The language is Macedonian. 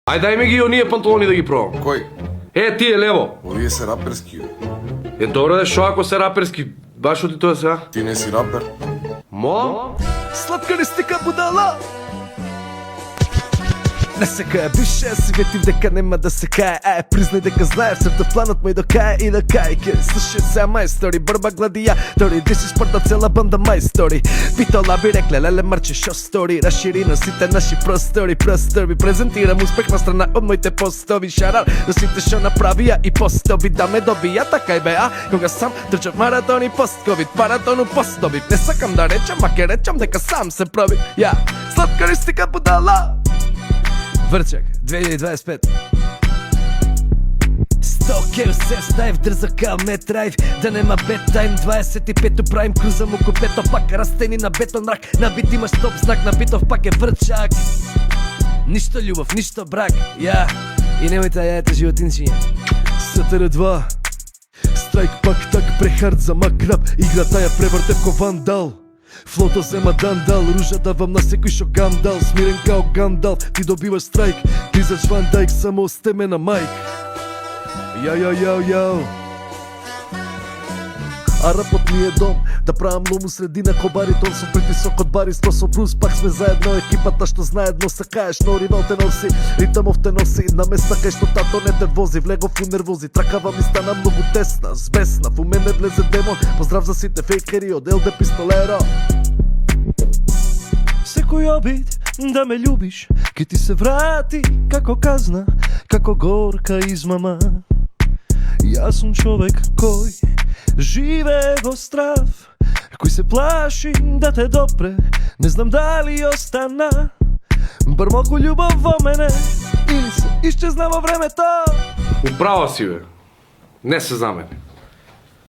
Ај дај ми ги оние панталони да ги пробам. Кој? Тие лево. Овие се раперски. Добро да шо ако се раперски. Баш оти тоа сега. Ти не си рапер. Сладка не стика будала. Не се кая, бише, светив дека нема да се кае. Признай дека знаеш, планот мој до кае и до кајке. Слушай сега мајстори, борба гладијатори. This is Спарта, цела банда мајстори. Питола би рекле, леле марче, шо стори. Расшири на сите наши простори. Презентирам успех на страна од моите постови. Шарал на сите шо направија и постови. Да ме добија, така и беа. Кога сам трчав маратони пост-ковид. Маратону постови. Не сакам да речам, а ке речам дека сам се прави. Сладка не стика будала. Врчак, 2025. 100 кео се ставив, дрза као метрайв. Да нема беттайм, 25-то правим крузам око пето. Пак растени на бетон мрак. Набит имаш стоп знак, набитов пак е врчак. Ништо љубов, ништо брак. И немојте јајете животинчиња. СТР2 Страйк пак так прехард за макрап. Играта ја превртев ко вандал. Флото зема дандал, ружа давам на секој шо гандал. Смирен као гандал, ти добиваш страйк. Клизач Ван Дайк, само остеме на майк. Јао. А рапот ми е дом, да правам лому средина ко баритон. Со притисок од бариство со Брус, пак сме заедно екипата што знае едно се каеш, но ривал те носи, ритамов те носи. На места кај што тато не те вози, влегов у нервози, тракава ми стана многу тесна, збесна. Во мене влезе демон, поздрав за сите фейкери од ЛД Пистолеро. Секој обид да ме љубиш, ке ти се врати како казна, како горка измама. Јас сум човек кој живее во страв, кој се плаши да те допре. Не знам дали остана бар малку љубов во мене или се исчезна во времето. Управо си бе. Не се за мене.